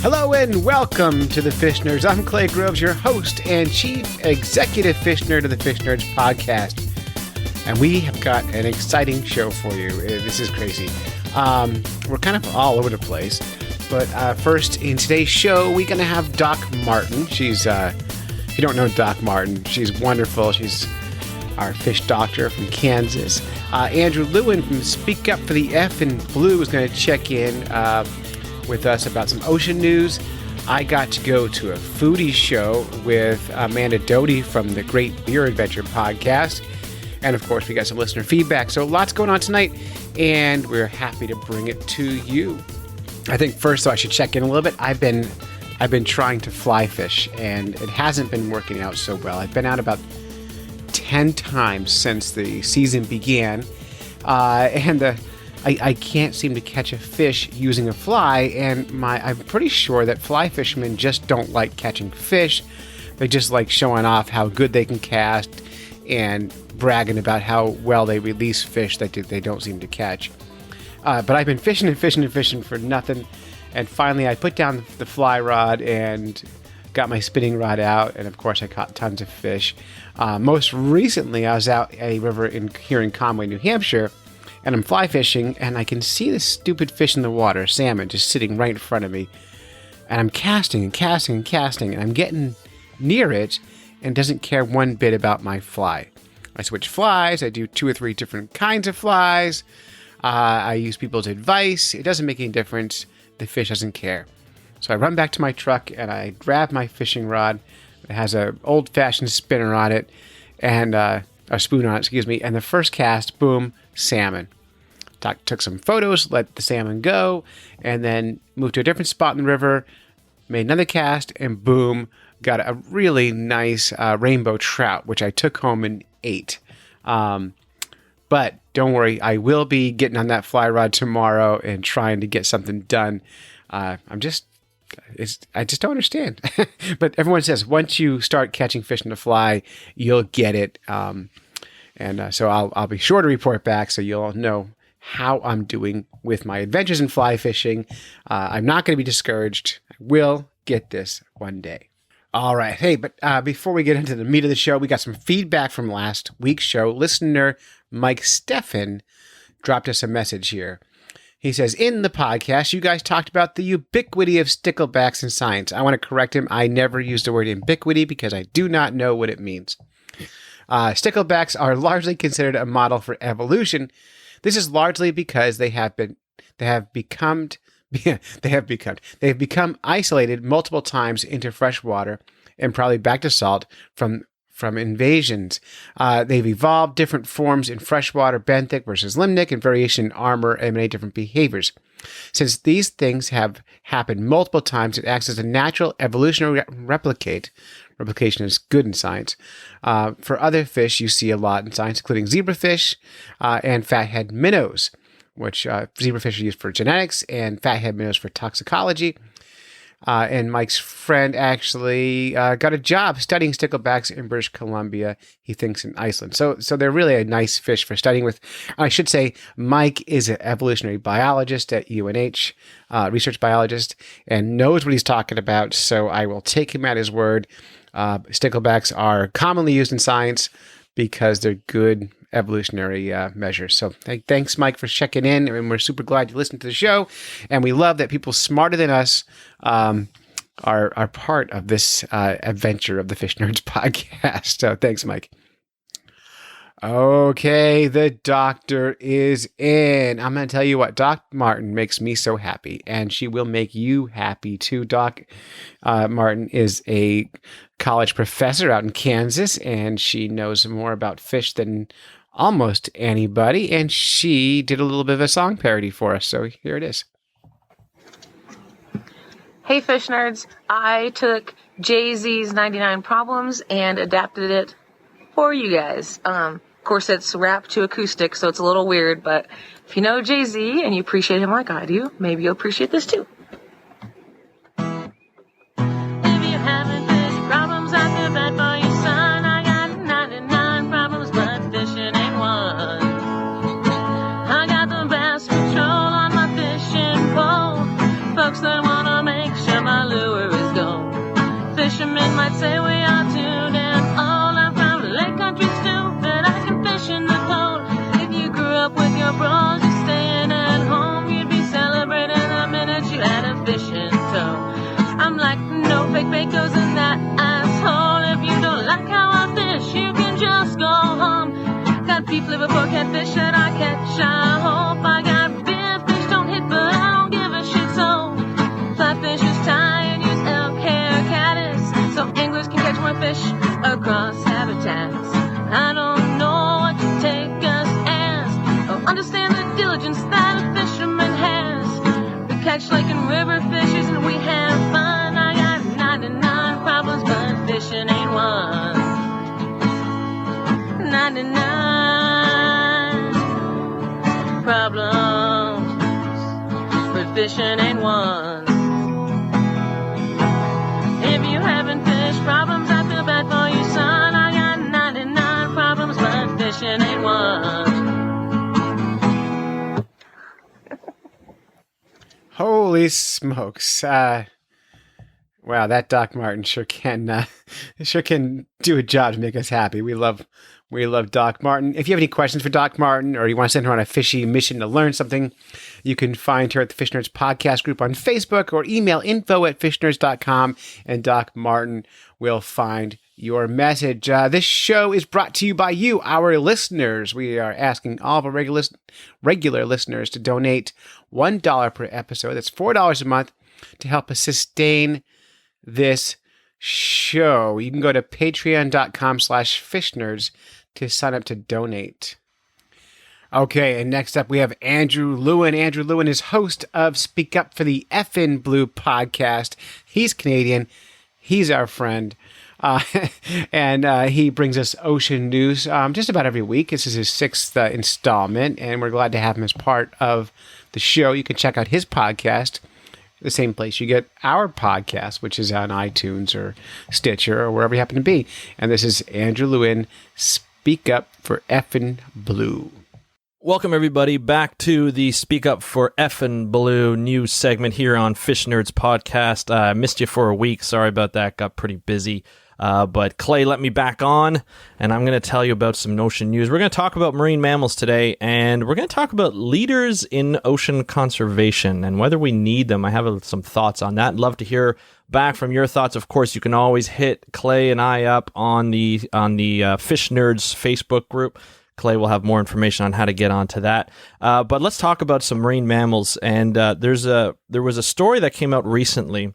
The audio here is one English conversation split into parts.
Hello and welcome to the Fish Nerds. I'm Clay Groves, your host and chief executive fish nerd of the Fish Nerds podcast. And we have got an exciting show for you. This is crazy. We're kind of all over the place. But first, in today's show, we're going to have Doc Martin. She's, if you don't know Doc Martin, she's wonderful. She's our fish doctor from Kansas. Andrew Lewin from Speak Up for the F and Blue is going to check in with us about some ocean news. I got to go to a foodie show with Amanda Doty from the Great Beer Adventure podcast. And of course, we got some listener feedback. So lots going on tonight, and we're happy to bring it to you. I think first, though, I should check in a little bit. I've been trying to fly fish, and it hasn't been working out so well. I've been out about 10 times since the season began, and I can't seem to catch a fish using a fly, and I'm pretty sure that fly fishermen just don't like catching fish. They just like showing off how good they can cast and bragging about how well they release fish that they don't seem to catch. But I've been fishing and fishing and fishing for nothing, and finally I put down the fly rod and got my spinning rod out, and of course I caught tons of fish. Most recently I was out a river here in Conway, New Hampshire, and I'm fly fishing, and I can see this stupid fish in the water, salmon, just sitting right in front of me. And I'm casting and casting and casting, and I'm getting near it, and doesn't care one bit about my fly. I switch flies, I do 2 or 3 different kinds of flies, I use people's advice, it doesn't make any difference, the fish doesn't care. So I run back to my truck, and I grab my fishing rod. It has an old-fashioned spinner on it, and a spoon on it, and the first cast, boom, salmon. Took some photos, let the salmon go, and then moved to a different spot in the river, made another cast, and boom, got a really nice rainbow trout, which I took home and ate. But don't worry, I will be getting on that fly rod tomorrow and trying to get something done. I just don't understand. But everyone says once you start catching fish in the fly, you'll get it. So I'll be sure to report back so you'll all know how I'm doing with my adventures in fly fishing. I'm not going to be discouraged. I will get this one day. All right. Hey, but before we get into the meat of the show, we got some feedback from last week's show. Listener Mike Steffen dropped us a message here. He says, in the podcast, you guys talked about the ubiquity of sticklebacks in science. I want to correct him. I never used the word ubiquity because I do not know what it means. Sticklebacks are largely considered a model for evolution. This is largely because they have become isolated multiple times into fresh water and probably back to salt from invasions. They've evolved different forms in freshwater, benthic versus limnic, and variation in armor and many different behaviors. Since these things have happened multiple times, it acts as a natural evolutionary replication is good in science. For other fish you see a lot in science, including zebrafish and fathead minnows, which zebrafish are used for genetics and fathead minnows for toxicology. And Mike's friend actually got a job studying sticklebacks in British Columbia, he thinks in Iceland. So they're really a nice fish for studying with. I should say Mike is an evolutionary biologist at UNH, research biologist, and knows what he's talking about, so I will take him at his word. Sticklebacks are commonly used in science because they're good evolutionary measures. So thanks, Mike, for checking in, and we're super glad you listened to the show, and we love that people smarter than us are part of this adventure of the Fish Nerds podcast. So thanks, Mike. Okay, the doctor is in. I'm going to tell you what, Doc Martin makes me so happy, and she will make you happy too. Doc Martin is a college professor out in Kansas, and she knows more about fish than almost anybody, and she did a little bit of a song parody for us, so here it is. Hey Fish Nerds, I took JayZs 99 Problems and adapted it for you guys. Of course, it's rap to acoustic, so it's a little weird, but if you know JayZ and you appreciate him like I do, maybe you'll appreciate this too. If you're having fish problems, I feel bad for your son. I got 99 problems, but fishing ain't one. I got the best control on my fishing pole. Folks that wanna make sure my I'd say we are tuned in. All I'm from Lake Country too, that I can fish in the cold. If you grew up with your bros, just staying at home, you'd be celebrating the minute you had a fish in tow. I'm like, no fake bacos in that asshole. If you don't like how I fish, you can just go home. Got beef liver pork catfish that I catch, I hope. I got beer fish, don't hit, but I don't give a shit, so flatfish is tie and use elk hair caddis, so anglers can catch more fish across habitats. I don't know what you take us as, or understand the diligence that a fisherman has. We catch lake and river fishes and we have fun. I got 99 problems, but fishing ain't one. 99 problems, but fishing ain't one. If you having fish problems, I feel bad for you, son. I got 99 problems, but fishing ain't one. Holy smokes. Wow, that Doc Martin sure can do a job to make us happy. We love Doc Martin. If you have any questions for Doc Martin, or you want to send her on a fishy mission to learn something, you can find her at the Fish Nerds podcast group on Facebook, or email info@fishnerds.com, and Doc Martin will find your message. This show is brought to you by you, our listeners. We are asking all of our regular listeners to donate $1 per episode. That's $4 a month to help us sustain this show. You can go to patreon.com/fishnerds to sign up to donate. Okay, and next up we have Andrew Lewin. Andrew Lewin is host of Speak Up for the Effin' Blue podcast. He's Canadian. He's our friend. And he brings us ocean news just about every week. This is his 6th installment, and we're glad to have him as part of the show. You can check out his podcast, the same place you get our podcast, which is on iTunes or Stitcher or wherever you happen to be. And this is Andrew Lewin, Speak Up for Effin' Blue. Welcome, everybody, back to the Speak Up for Effin' Blue news segment here on Fish Nerds Podcast. I missed you for a week. Sorry about that. Got pretty busy. But Clay let me back on, and I'm going to tell you about some ocean news. We're going to talk about marine mammals today, and we're going to talk about leaders in ocean conservation and whether we need them. I have some thoughts on that. I'd love to hear back from your thoughts. Of course, you can always hit Clay and I up on the Fish Nerds Facebook group. Clay will have more information on how to get onto that. But let's talk about some marine mammals. And there was a story that came out recently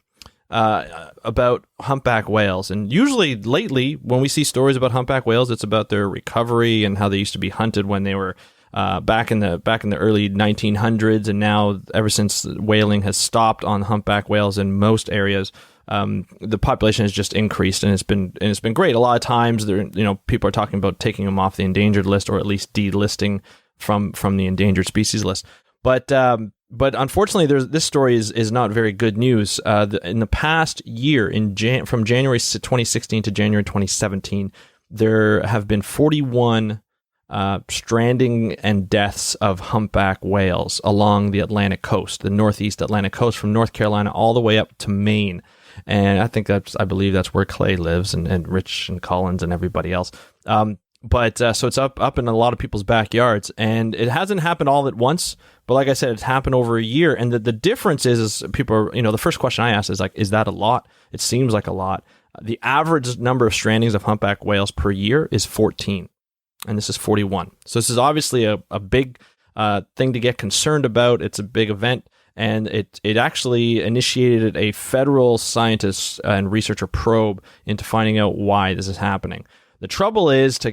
about humpback whales. And usually lately, when we see stories about humpback whales, it's about their recovery and how they used to be hunted when they were back in the early 1900s. And now, ever since whaling has stopped on humpback whales in most areas, the population has just increased, and it's been great. A lot of times, people are talking about taking them off the endangered list, or at least delisting from the endangered species list. But unfortunately, this story is not very good news. In the past year, from January 2016 to January 2017, there have been 41 stranding and deaths of humpback whales along the Atlantic coast, the northeast Atlantic coast, from North Carolina all the way up to Maine. And I believe that's where Clay lives, and Rich and Collins and everybody else. So it's up in a lot of people's backyards, and it hasn't happened all at once. But like I said, it's happened over a year. And the difference is people are, the first question I ask is like, is that a lot? It seems like a lot. The average number of strandings of humpback whales per year is 14. And this is 41. So this is obviously a big thing to get concerned about. It's a big event. And it actually initiated a federal scientist and researcher probe into finding out why this is happening. The trouble is to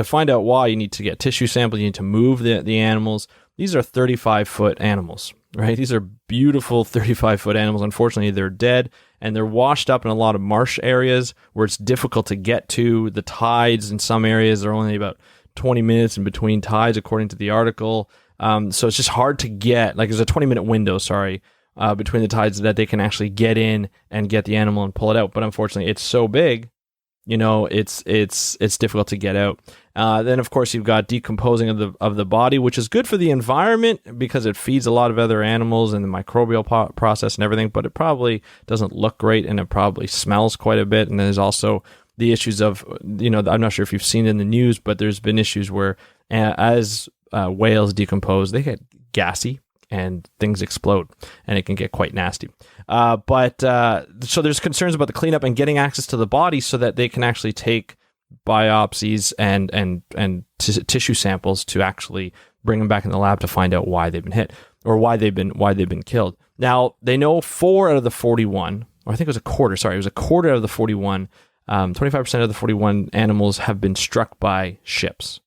find out why, you need to get tissue samples, you need to move the animals. These are 35-foot animals, right? These are beautiful 35-foot animals. Unfortunately, they're dead, and they're washed up in a lot of marsh areas where it's difficult to get to. The tides in some areas are only about 20 minutes in between tides, according to the article. So it's just hard to get, there's a 20-minute window, between the tides that they can actually get in and get the animal and pull it out. But unfortunately, it's so big it's difficult to get out. Then of course you've got decomposing of the body, which is good for the environment because it feeds a lot of other animals and the microbial process and everything, but it probably doesn't look great and it probably smells quite a bit. And there's also the issues of, I'm not sure if you've seen it in the news, but there's been issues where as whales decompose, they get gassy and things explode and it can get quite nasty. So there's concerns about the cleanup and getting access to the body so that they can actually take biopsies and tissue samples to actually bring them back in the lab to find out why they've been hit or why they've been killed. Now they know 4 out of the 41, or I think it was a quarter. Sorry, it was a quarter out of the 41. 25% of the 41 animals have been struck by ships.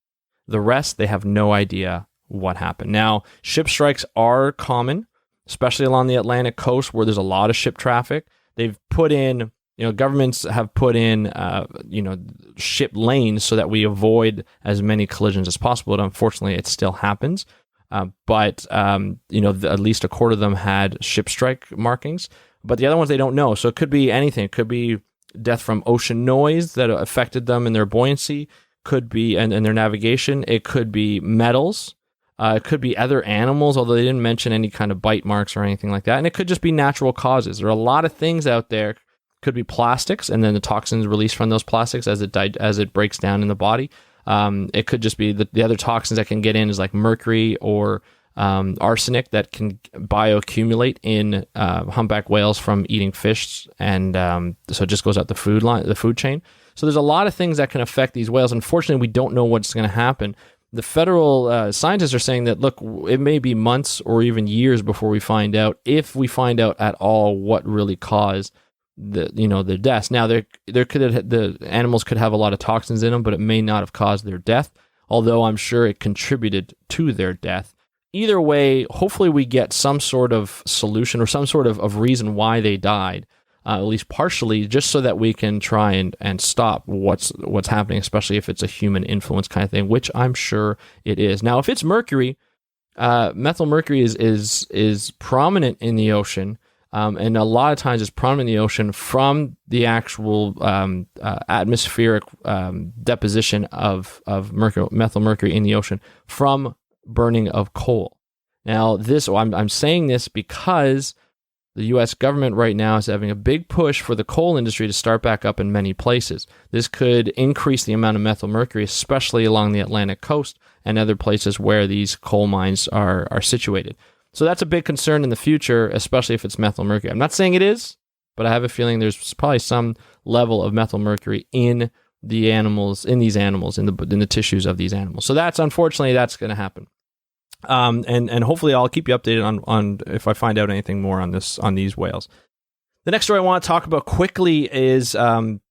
The rest, they have no idea what happened. Now, ship strikes are common, especially along the Atlantic coast where there's a lot of ship traffic. They've put in, governments have put in, ship lanes so that we avoid as many collisions as possible. But unfortunately, it still happens. But at least a quarter of them had ship strike markings. But the other ones, they don't know. So it could be anything. It could be death from ocean noise that affected them in their buoyancy. Could be, and their navigation. It could be metals. It could be other animals, although they didn't mention any kind of bite marks or anything like that. And it could just be natural causes. There are a lot of things out there. Could be plastics, and then the toxins released from those plastics as it breaks down in the body. It could just be the other toxins that can get in is like mercury or arsenic that can bioaccumulate in humpback whales from eating fish, and so it just goes out the food chain. So there's a lot of things that can affect these whales. Unfortunately, we don't know what's going to happen. The federal scientists are saying that, look, it may be months or even years before we find out, if we find out at all what really caused the deaths. Now, the animals could have a lot of toxins in them, but it may not have caused their death, although I'm sure it contributed to their death. Either way, hopefully we get some sort of solution or some sort of reason why they died. At least partially, just so that we can try and stop what's happening, especially if it's a human influence kind of thing, which I'm sure it is. Now, if it's mercury, methyl mercury is prominent in the ocean, and a lot of times it's prominent in the ocean from the actual atmospheric deposition of methyl mercury in the ocean from burning of coal. Now, I'm saying this because the U.S. government right now is having a big push for the coal industry to start back up in many places. This could increase the amount of methyl mercury, especially along the Atlantic coast and other places where these coal mines are situated. So that's a big concern in the future, especially if it's methyl mercury. I'm not saying it is, but I have a feeling there's probably some level of methyl mercury in these animals, in the tissues of these animals. So that's unfortunately going to happen. And hopefully I'll keep you updated on if I find out anything more on these whales. The next story I want to talk about quickly is, I'm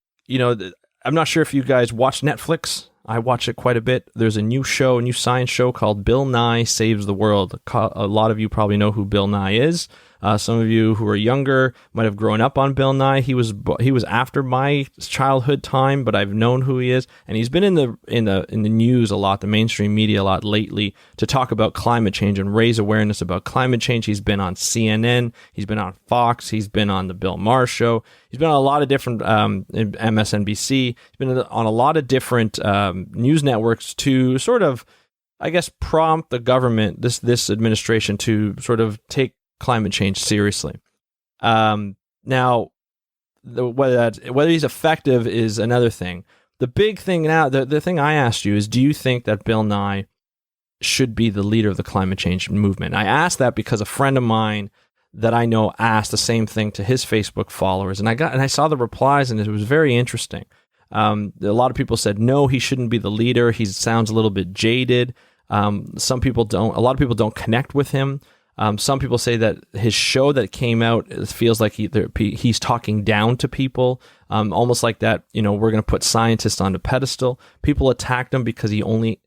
not sure if you guys watch Netflix. I watch it quite a bit. There's a new science show called Bill Nye Saves the World. A lot of you probably know who Bill Nye is. Some of you who are younger might have grown up on Bill Nye. He was after my childhood time, but I've known who he is, and he's been in the news a lot, the mainstream media a lot lately, to talk about climate change and raise awareness about climate change. He's been on CNN, he's been on Fox, he's been on the Bill Maher show, he's been on a lot of different MSNBC. He's been on a lot of different news networks to sort of, I guess, prompt the government, this administration, to sort of take climate change seriously. Now, whether he's effective is another thing. The big thing now, the thing I asked you is, do you think that Bill Nye should be the leader of the climate change movement? I asked that because a friend of mine that I know asked the same thing to his Facebook followers, and I saw the replies, and it was very interesting. A lot of people said, no, he shouldn't be the leader. He sounds a little bit jaded. A lot of people don't connect with him. Some people say that his show that came out feels like he's talking down to people, almost like that, we're going to put scientists on a pedestal. People attacked him because he only,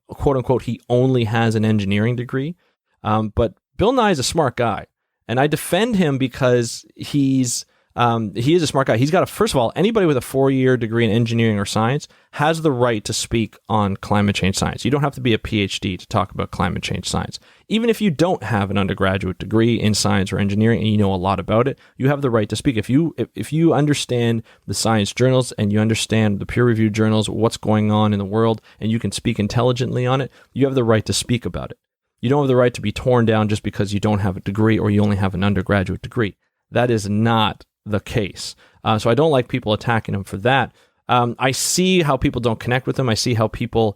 quote unquote, he only has an engineering degree. But Bill Nye is a smart guy, and I defend him because he's He is a smart guy. He's got first of all, anybody with a 4-year degree in engineering or science has the right to speak on climate change science. You don't have to be a PhD to talk about climate change science. Even if you don't have an undergraduate degree in science or engineering and you know a lot about it, you have the right to speak. If you understand the science journals and you understand the peer-reviewed journals, what's going on in the world, and you can speak intelligently on it, you have the right to speak about it. You don't have the right to be torn down just because you don't have a degree or you only have an undergraduate degree. That is not the case. So I don't like people attacking him for that. I see how people don't connect with him. I see how people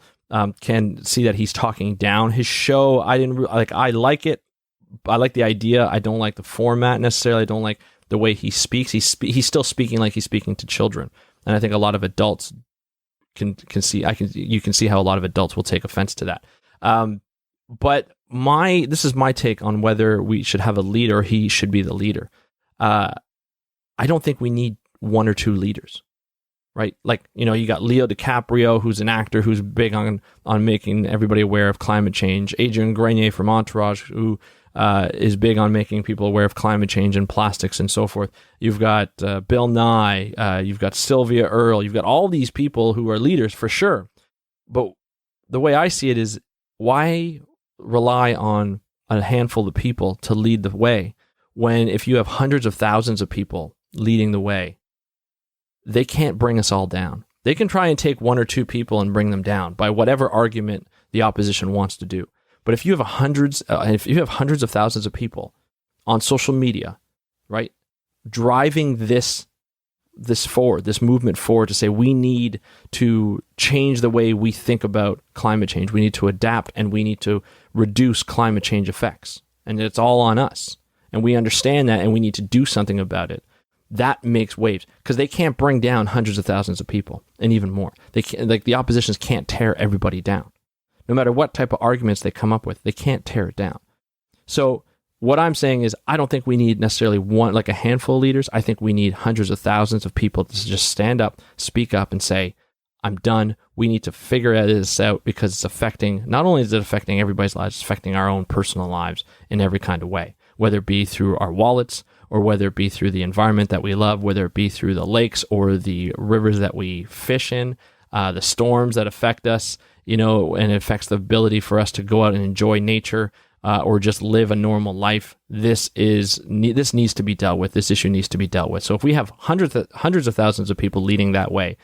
can see that he's talking down his show. I like it. I like the idea. I don't like the format necessarily. I don't like the way he speaks. He's still speaking like he's speaking to children, and I think a lot of adults can see. You can see how a lot of adults will take offense to that. But this is my take on whether we should have a leader or he should be the leader. I don't think we need one or two leaders, right? Like, you got Leo DiCaprio, who's an actor who's big on making everybody aware of climate change. Adrian Grenier from Entourage, who is big on making people aware of climate change and plastics and so forth. You've got Bill Nye, you've got Sylvia Earle, you've got all these people who are leaders for sure. But the way I see it is, why rely on a handful of people to lead the way when if you have hundreds of thousands of people leading the way, they can't bring us all down. They can try and take one or two people and bring them down by whatever argument the opposition wants to do. But if you have hundreds of thousands of people on social media, right, driving this forward, this movement forward to say we need to change the way we think about climate change, we need to adapt, and we need to reduce climate change effects, and it's all on us, and we understand that, and we need to do something about it. That makes waves because they can't bring down hundreds of thousands of people and even more. They can't, the oppositions can't tear everybody down. No matter what type of arguments they come up with, they can't tear it down. So what I'm saying is, I don't think we need necessarily a handful of leaders. I think we need hundreds of thousands of people to just stand up, speak up, and say, I'm done. We need to figure this out because it's affecting, not only is it affecting everybody's lives, it's affecting our own personal lives in every kind of way, whether it be through our wallets, or whether it be through the environment that we love, whether it be through the lakes or the rivers that we fish in, the storms that affect us, and it affects the ability for us to go out and enjoy nature or just live a normal life. This needs to be dealt with. This issue needs to be dealt with. So if we have hundreds of thousands of people leading that way,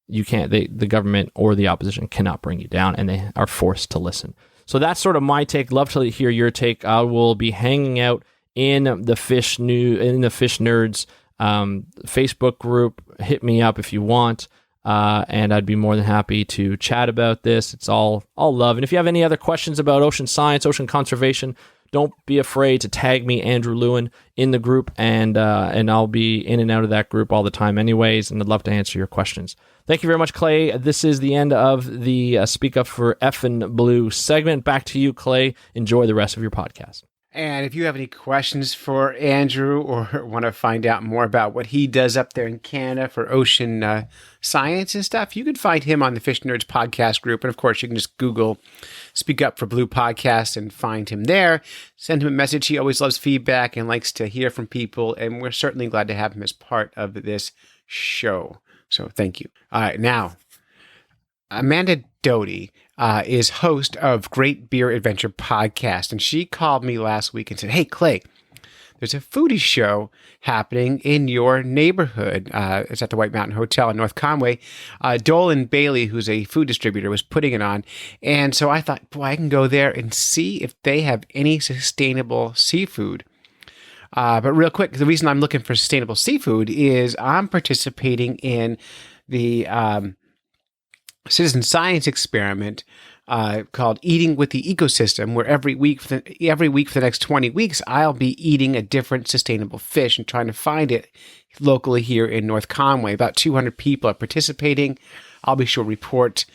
the government or the opposition cannot bring you down, and they are forced to listen. So that's sort of my take. Love to hear your take. I will be hanging out in the Fish Nerds Facebook group. Hit me up if you want, and I'd be more than happy to chat about this. It's all love. And if you have any other questions about ocean science, ocean conservation, don't be afraid to tag me, Andrew Lewin, in the group, and I'll be in and out of that group all the time anyways, and I'd love to answer your questions. Thank you very much, Clay. This is the end of the Speak Up for Effin' Blue segment. Back to you, Clay. Enjoy the rest of your podcast. And if you have any questions for Andrew or want to find out more about what he does up there in Canada for ocean science and stuff, you can find him on the Fish Nerds podcast group. And of course, you can just Google Speak Up for Blue podcast and find him there. Send him a message. He always loves feedback and likes to hear from people. And we're certainly glad to have him as part of this show. So thank you. All right, now, Amanda Doty is host of Great Beer Adventure podcast, and she called me last week and said, "Hey, Clay, there's a foodie show happening in your neighborhood. It's at the White Mountain Hotel in North Conway. Dolan Bailey, who's a food distributor, was putting it on, and so I thought, boy, I can go there and see if they have any sustainable seafood." But real quick, the reason I'm looking for sustainable seafood is I'm participating in the citizen science experiment called Eating with the Ecosystem, where every week for the next 20 weeks, I'll be eating a different sustainable fish and trying to find it locally here in North Conway. About 200 people are participating. I'll be sure to report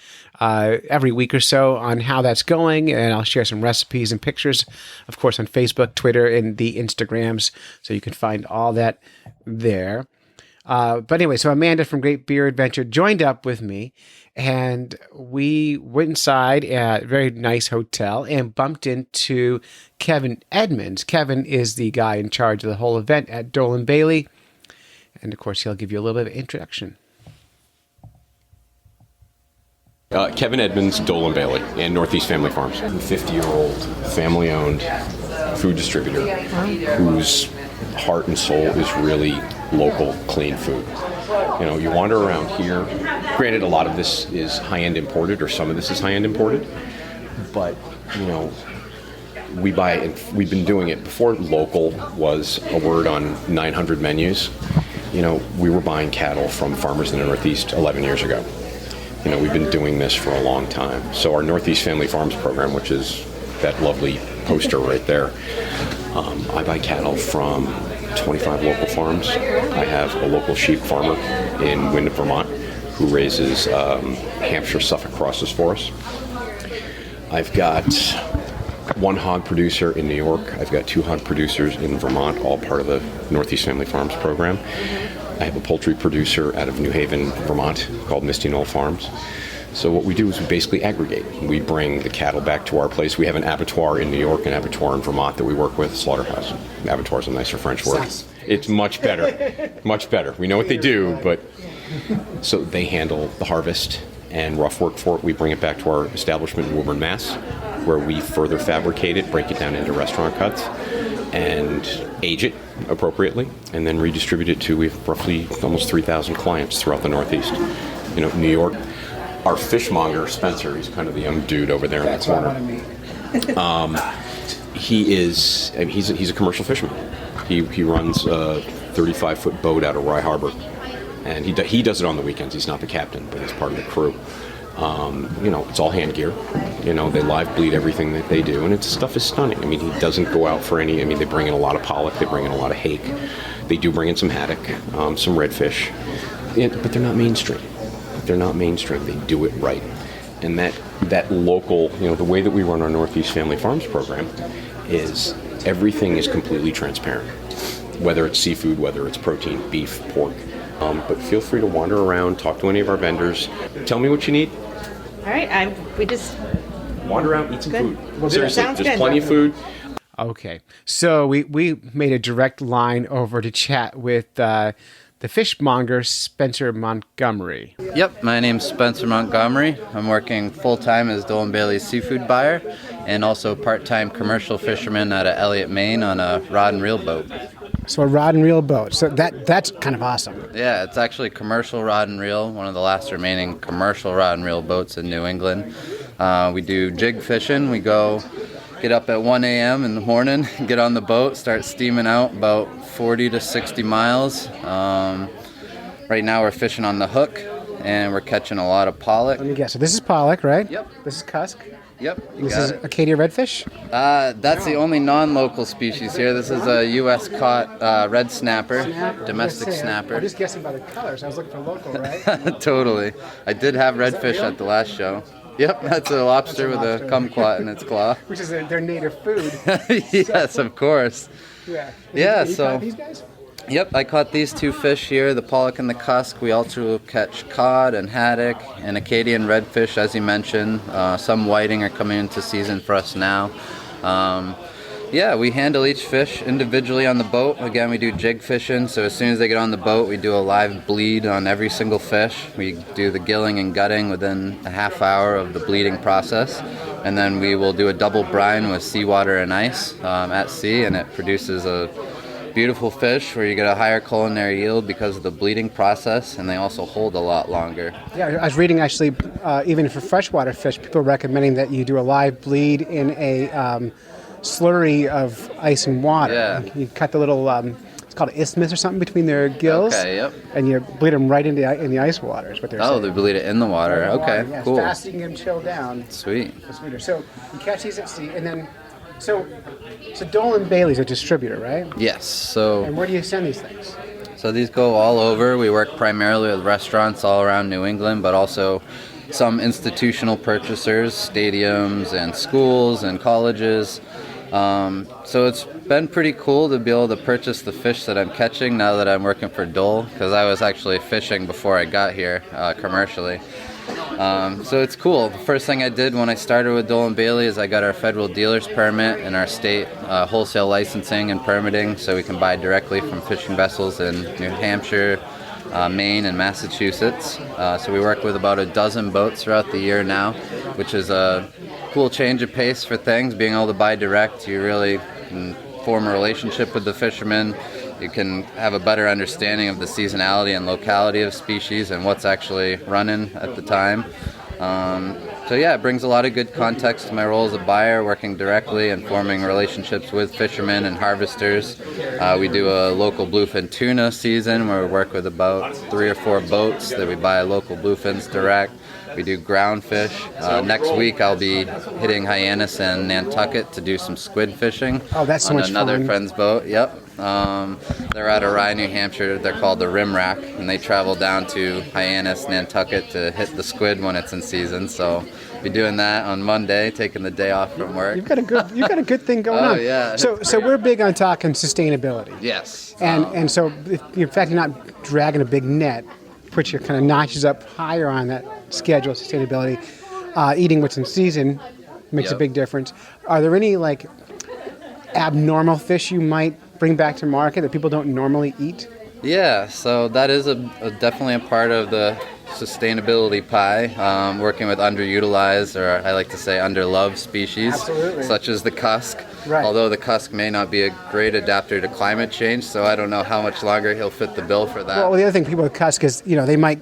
every week or so on how that's going, and I'll share some recipes and pictures, of course, on Facebook, Twitter, and the Instagrams, so you can find all that there. But anyway, so Amanda from Great Beer Adventure joined up with me, and we went inside at a very nice hotel and bumped into Kevin Edmonds. Kevin is the guy in charge of the whole event at Dolan Bailey. And, of course, he'll give you a little bit of introduction. Kevin Edmonds, Dole and Bailey, and Northeast Family Farms. 50-year-old, family-owned food distributor whose heart and soul is really local, clean food. You know, you wander around here. Granted, a lot of this is high-end imported, or some of this is high-end imported, but, you know, we buy it. We've been doing it before local was a word on 900 menus. You know, we were buying cattle from farmers in the Northeast 11 years ago. You know, we've been doing this for a long time. So our Northeast Family Farms program, which is that lovely poster right there, I buy cattle from 25 local farms. I have a local sheep farmer in Windham, Vermont, who raises Hampshire Suffolk crosses for us. I've got one hog producer in New York. I've got 2 hog producers in Vermont, all part of the Northeast Family Farms program. I have a poultry producer out of New Haven, Vermont, called Misty Knoll Farms. So what we do is we basically aggregate. We bring the cattle back to our place. We have an abattoir in New York, an abattoir in Vermont that we work with, slaughterhouse. Abattoir is a nicer French word. It's much better, much better. We know what they do, but so they handle the harvest and rough work for it. We bring it back to our establishment in Woburn, Mass, where we further fabricate it, break it down into restaurant cuts, and age it appropriately, and then redistribute it to, we have roughly almost 3,000 clients throughout the Northeast. You know, New York, our fishmonger, Spencer, he's kind of the young dude over there in the corner. He's a commercial fisherman. He runs a 35-foot boat out of Rye Harbor, and he does it on the weekends. He's not the captain, but he's part of the crew. You know, it's all hand gear. You know, they live bleed everything that they do, and its stuff is stunning. I mean, he doesn't go out for any. I mean, they bring in a lot of pollock, they bring in a lot of hake, they do bring in some haddock, some redfish, but they're not mainstream. They're not mainstream. They do it right, and that local, you know, the way that we run our Northeast Family Farms program is everything is completely transparent, whether it's seafood, whether it's protein, beef, pork. But feel free to wander around, talk to any of our vendors, tell me what you need. All right, we just wander around, eat some food. Well, seriously, sounds there's good. plenty of food. Okay, so we made a direct line over to chat with the fishmonger, Spencer Montgomery. Yep, my name's Spencer Montgomery. I'm working full-time as Dole & Bailey's seafood buyer and also part-time commercial fisherman out of Elliott, Maine on a rod and reel boat. So a rod and reel boat. So that's kind of awesome. Yeah, it's actually commercial rod and reel, one of the last remaining commercial rod and reel boats in New England. We do jig fishing. We get up at 1 a.m. in the morning, get on the boat, start steaming out about 40 to 60 miles. Right now we're fishing on the hook, and we're catching a lot of pollock. Let me guess. So this is pollock, right? Yep. This is cusk. Yep. This is Acadia redfish. That's the only non-local species here. This is a U.S. caught red snapper, domestic snapper. I'm just guessing by the colors. I was looking for local, right? Totally. I did have redfish at the last show. Yep, that's a lobster with a kumquat in its claw. Which is their native food. Yes, of course. Yeah. Yeah, You so. caught these guys? Yep, I caught these 2 fish here, the pollock and the cusk. We also catch cod and haddock and Acadian redfish, as you mentioned. Some whiting are coming into season for us now. Yeah, we handle each fish individually on the boat. Again, we do jig fishing, so as soon as they get on the boat, we do a live bleed on every single fish. We do the gilling and gutting within a half hour of the bleeding process, and then we will do a double brine with seawater and ice at sea, and it produces a beautiful fish where you get a higher culinary yield because of the bleeding process, and they also hold a lot longer. Yeah, I was reading actually, even for freshwater fish, people are recommending that you do a live bleed in a slurry of ice and water. Yeah. You cut the little, it's called an isthmus or something between their gills. Okay, yep. And you bleed them right in the ice water is what they're saying. Oh, they bleed it in the water. Okay, yeah, cool. As fast as you can get them chilled down. Sweet. The sweeter. So you catch these at sea, and then, so Dole & Bailey's a distributor, right? Yes, so... And where do you send these things? So these go all over. We work primarily with restaurants all around New England, but also some institutional purchasers, stadiums and schools and colleges. So it's been pretty cool to be able to purchase the fish that I'm catching now that I'm working for Dole, because I was actually fishing before I got here commercially. So it's cool. The first thing I did when I started with Dole & Bailey is I got our federal dealer's permit and our state wholesale licensing and permitting, so we can buy directly from fishing vessels in New Hampshire, Maine, and Massachusetts. So we work with about a dozen boats throughout the year now, which is a cool change of pace for things. Being able to buy direct, you really can form a relationship with the fishermen. You can have a better understanding of the seasonality and locality of species and what's actually running at the time. So yeah, it brings a lot of good context to my role as a buyer, working directly and forming relationships with fishermen and harvesters. We do a local bluefin tuna season where we work with about 3 or 4 boats that we buy local bluefins direct. We do ground fish. Next week I'll be hitting Hyannis and Nantucket to do some squid fishing. Oh, that's so on much another fun. friend's boat. Yep. They're out of Rye, New Hampshire. They're called the Rim Rack, and they travel down to Hyannis, Nantucket to hit the squid when it's in season. So be doing that on Monday, taking the day off from work. You've got a good thing going on. Oh, yeah. So we're big on talking sustainability. Yes. And so if, in fact, you're not dragging a big net, puts your kind of notches up higher on that schedule of sustainability. Eating what's in season makes a big difference. Are there any like abnormal fish you might bring back to market that people don't normally eat? Yeah, so that is definitely a part of the sustainability pie, working with underutilized, or I like to say underloved species, such as the cusk. Right. Although the cusk may not be a great adapter to climate change, so I don't know how much longer he'll fit the bill for that. Well, the other thing people with cusk is, they might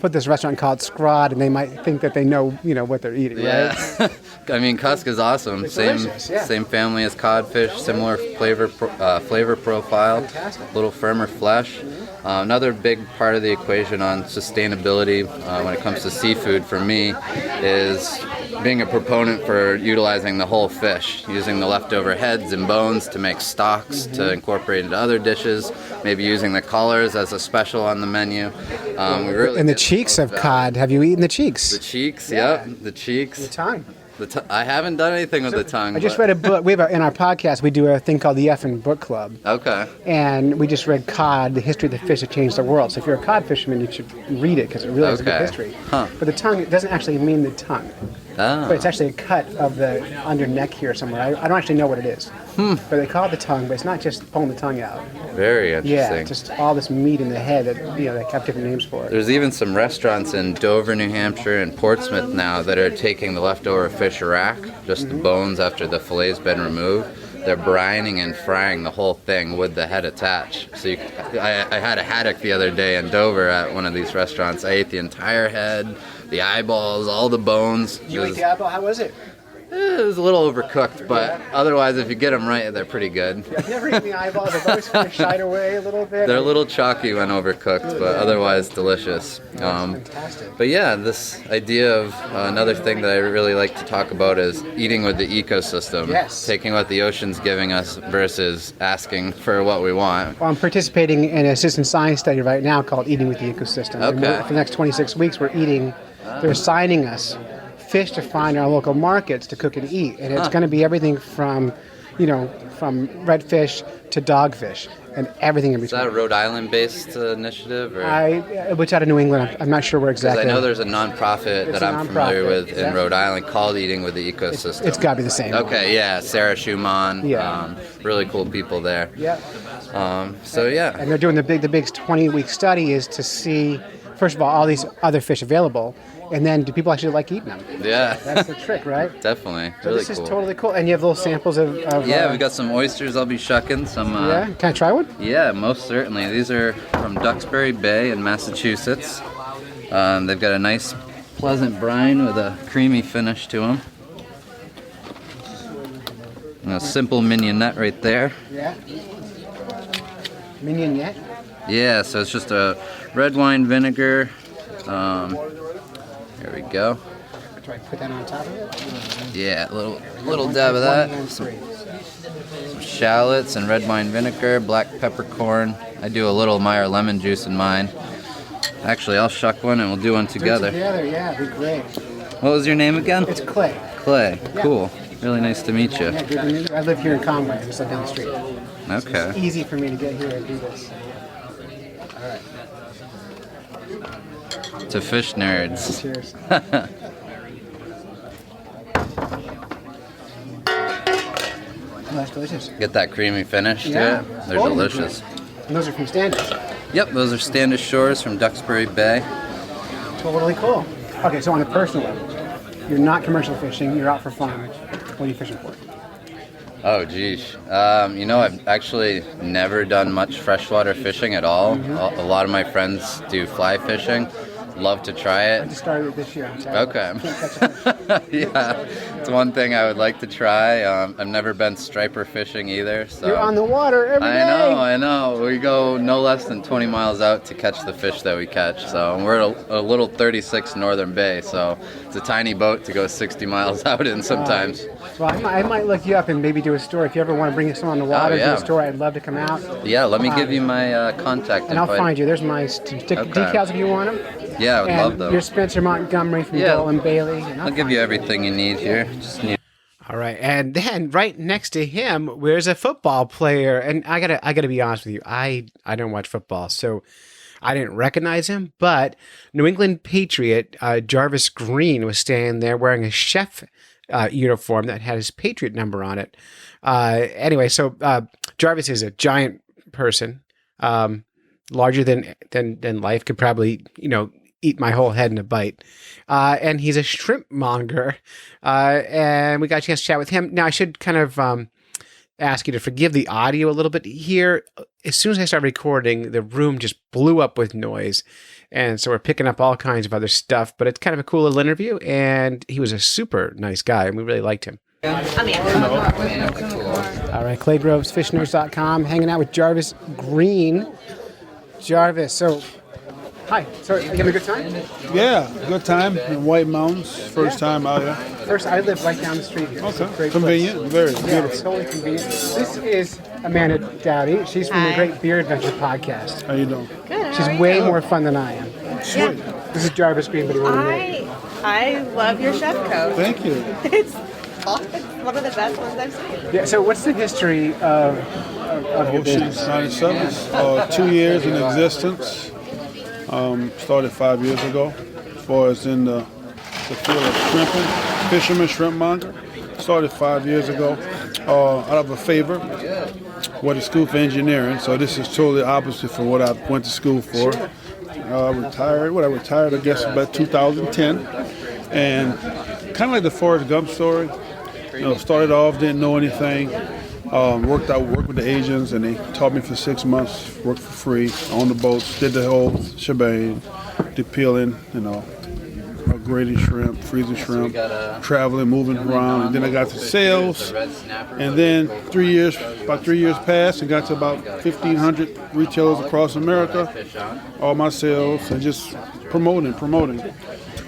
put this restaurant called Scrod, and they might think that they know, what they're eating, yeah. right? I mean, cusk is awesome. It's delicious, yeah. Same family as codfish, similar flavor profile, Fantastic. little firmer flesh. Another big part of the equation on sustainability when it comes to seafood for me is being a proponent for utilizing the whole fish, using the leftover heads and bones to make stocks to incorporate into other dishes, maybe using the collars as a special on the menu. We really And the get cheeks most of value. cod. Have you eaten the cheeks? The cheeks, Yeah. yep, the cheeks. The tongue. I haven't done anything with the tongue. I just but- read a book. In our podcast, we do a thing called the Effin' Book Club. Okay. And we just read Cod, the history of the fish that changed the world. So if you're a cod fisherman, you should read it because it really is a good Okay. history. Huh. But the tongue, it doesn't actually mean the tongue. Oh. But it's actually a cut of the under neck here somewhere. I don't actually know what it is. But they call it the tongue, but it's not just pulling the tongue out. Very interesting. Yeah, just all this meat in the head that, they have different names for it. There's even some restaurants in Dover, New Hampshire, and Portsmouth now that are taking the leftover fish rack, just the bones after the fillet's been removed. They're brining and frying the whole thing with the head attached. So I had a haddock the other day in Dover at one of these restaurants. I ate the entire head, the eyeballs, all the bones. You ate the apple? How was it? It was a little overcooked, but otherwise, if you get them right, they're pretty good. I've never eaten the eyeballs. I've always kind of shied away a little bit. They're a little chalky when overcooked, but otherwise delicious. Fantastic. But yeah, this idea of another thing that I really like to talk about is eating with the ecosystem. Yes. Taking what the ocean's giving us versus asking for what we want. Well, I'm participating in a citizen science study right now called Eating with the Ecosystem. And Okay. for the next 26 weeks, we're eating, they're assigning us fish to find in our local markets to cook and eat. And it's going to be everything from, from redfish to dogfish and everything in Is that between. a Rhode Island-based initiative? Or? Which out of New England, I'm not sure where Because exactly. I know there's a nonprofit It's that a I'm familiar nonprofit. with in Yeah. Rhode Island called Eating with the Ecosystem. It's got to be the same. Okay, yeah, Sarah Schumann. Yeah. Really cool people there. Yeah. So yeah. And they're doing the big 20-week study is to see, first of all these other fish available, and then do people actually like eating them? Yeah. That's the trick, right? Definitely. So really this cool. is totally cool. And you have little samples of Yeah, we got some oysters I'll be shucking. Some. yeah? Can I try one? Yeah, most certainly. These are from Duxbury Bay in Massachusetts. They've got a nice, pleasant brine with a creamy finish to them. And a simple mignonette right there. Yeah. Minion yet? Yeah, so it's just a red wine vinegar. Here we go. Do I put that on top of it? Yeah, a little dab of that. Some shallots and red wine vinegar, black peppercorn. I do a little Meyer lemon juice in mine. Actually, I'll shuck one and we'll do one together. Together, yeah, it'd be great. What was your name again? It's Clay. Clay. Cool. Really nice to meet you. Yeah, good to meet you. I live here in Conway, just down the street. Okay. It's easy for me to get here and do this. All right. to Fish Nerds. Cheers. Oh, that's delicious. Get that creamy finish to it. They're delicious. And those are from Standish. Yep, those are Standish Shores from Duxbury Bay. Totally cool. Okay, so on a personal level, you're not commercial fishing, you're out for fun. What are you fishing for? Oh, geez. I've actually never done much freshwater fishing at all. A lot of my friends do fly fishing. Love to try I it. just started it this year. Okay. Yeah, it's one thing I would like to try. I've never been striper fishing either. So You're on the water every day. I know. We go no less than 20 miles out to catch the fish that we catch. So we're at a little 36 Northern Bay, so it's a tiny boat to go 60 miles out in sometimes. Well, I might look you up and maybe do a story. If you ever want to bring someone on the water, do yeah. a story, I'd love to come out. Yeah, let me give you my contact And I'll info. find you. There's my decals if you want them. Yeah, I would And love those. you're Spencer Montgomery from Dole and Bailey. And I'll give you everything you need here. Just need. All right, and then right next to him, there's a football player, and I gotta be honest with you, I don't watch football, so I didn't recognize him. But New England Patriot Jarvis Green was standing there wearing a chef uniform that had his Patriot number on it. Anyway, so Jarvis is a giant person, larger than life, could probably eat my whole head in a bite. And he's a shrimp monger. And we got a chance to chat with him. Now, I should kind of ask you to forgive the audio a little bit here. As soon as I started recording, the room just blew up with noise. And so we're picking up all kinds of other stuff. But it's kind of a cool little interview. And he was a super nice guy, and we really liked him. All right, ClayGrovesFishNerds.com, hanging out with Jarvis Green. Jarvis, so... Hi. So, are you having a good time? Yeah, good time in White Mountains. First time out here. First, I live right down the street here. Okay. Great Convenient, place. very Yeah, beautiful. it's totally convenient. This is Amanda Dowdy. She's from the Hi. Great Beer Adventure podcast. How you doing? Good. She's way more fun than I am. Sweet. This is Jarvis Green, but he wanted to know. I love your chef coat. Thank you. It's one of the best ones I've seen. Yeah. So, what's the history of your Since business? 97, 2 years in existence. Started 5 years ago. As far as in the field of shrimping, fisherman, shrimp monger. Started 5 years ago. Out of a favor. Went to school for engineering, so this is totally opposite from what I went to school for. I retired, I guess, about 2010. And kind of like the Forrest Gump story. Started off, didn't know anything. Worked with the Asians, and they taught me for 6 months. Worked for free on the boats. Did the whole shebang, depeeling, grading shrimp, freezing shrimp, traveling, moving around. And then I got to sales, and then about 3 years passed, and got to about 1,500 retailers across America. All my sales, and just promoting.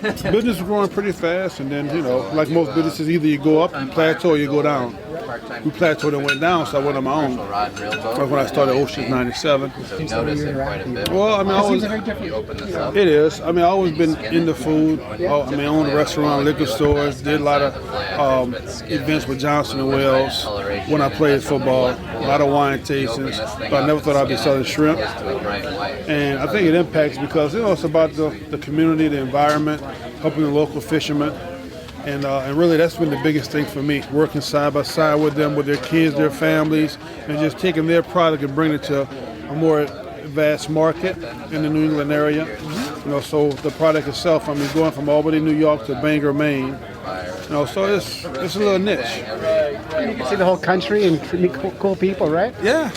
Business was growing pretty fast, and then, like most businesses, either you go up, you plateau, or you go down. We plateaued and went down, so I went on my own. That's when I started Oceans 97. Well, it is. I've always been into food. I owned a restaurant, liquor stores, did a lot of events with Johnson & Wales when I played football, a lot of wine tastings, but I never thought I'd be selling shrimp. And I think it impacts because, it's about the community, the environment, helping the local fishermen. And really, that's been the biggest thing for me, working side by side with them, with their kids, their families, and just taking their product and bringing it to a more vast market in the New England area. So the product itself, going from Albany, New York to Bangor, Maine. So it's a little niche. You can see the whole country and meet cool people, right? Yeah.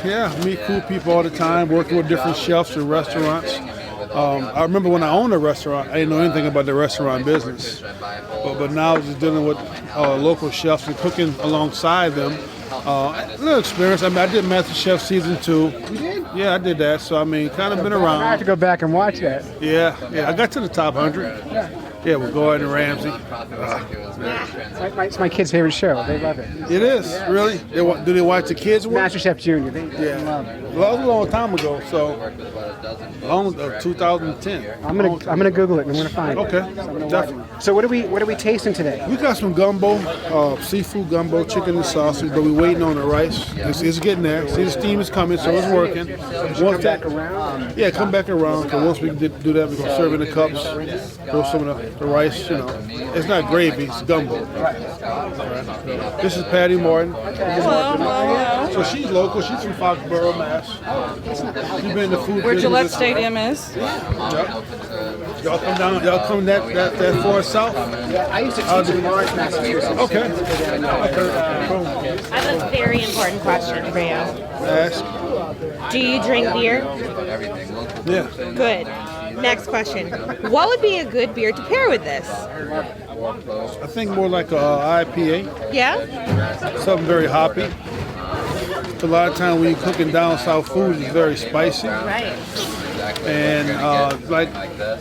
Meet cool people all the time, working with different chefs and restaurants. I remember when I owned a restaurant, I didn't know anything about the restaurant business. But now just dealing with local chefs and cooking alongside them, a little experience. I did Master Chef Season 2. You did? Yeah, I did that. So, kind of been around. I have to go back and watch that. Yeah. I got to the top 100. Yeah. Yeah, with Gordon Ramsay. It's my kids' favorite show. They love it. It is, really? Do they watch the kids work? MasterChef Junior. They love it. Well, that was a long time ago, so 2010. I'm gonna Google it and I'm gonna find it. Okay, definitely. So what are we tasting today? We got some gumbo, seafood gumbo, chicken and sausage, but we're waiting on the rice. It's getting there. See, the steam is coming, so it's working. Come back around. Yeah, come back around. Because once we do that, we're gonna serve in the cups. Throw some of the rice. You know, it's not gravy, it's gumbo. Right. This is Patty Martin. Hello. So she's local. She's from Foxborough, Mass. She's been in the food Where business. Gillette Stadium is. Yep. Y'all come down. Y'all come that far south. Yeah, I used to teach in Lawrence, Massachusetts. Okay. I have a very important question for you. Ask. Do you drink beer? Yeah. Good. Next question. What would be a good beer to pair with this? I think more like a IPA. Yeah? Something very hoppy. A lot of times when you're cooking down south food, it's very spicy. Right. And like, I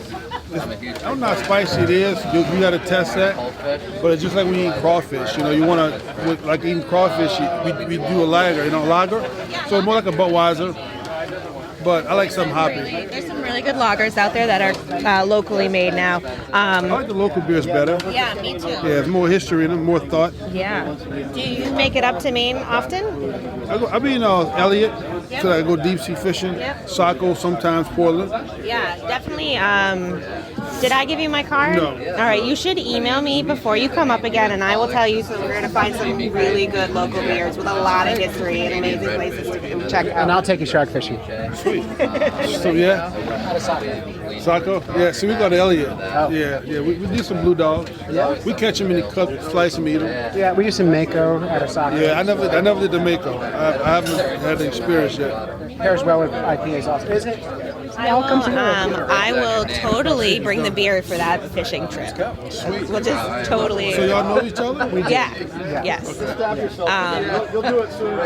don't know how spicy it is. You got to test that. But it's just like when you eat crawfish. You know, you want to, like eating crawfish, we do a lager, lager. So it's more like a Budweiser. But I like something hoppy. There's some really good lagers out there that are locally made now. I like the local beers better. Yeah, me too. Yeah, there's more history in them, more thought. Yeah. Do you make it up to Maine often? I mean, Elliott, so I go deep sea fishing. Yep. Saco, sometimes Portland. Yeah, definitely. Did I give you my card? No. All right, you should email me before you come up again, and I will tell you where to find some really good local beers with a lot of history and amazing places to check out. And I'll take you shark fishing. Sweet. So yeah. Saco? Yeah, see, we got Elliott. Yeah, we do some blue dogs. Yeah. We catch them in the cup, slice them, eat them. Yeah, we do some Mako at Osaka. Yeah, I never did the Mako. I haven't had the experience yet. Pairs well with IPAs also. Is it? I will totally bring the beer for that fishing trip. We'll just totally. So y'all know each other? Yeah. Yes. You'll do it soon.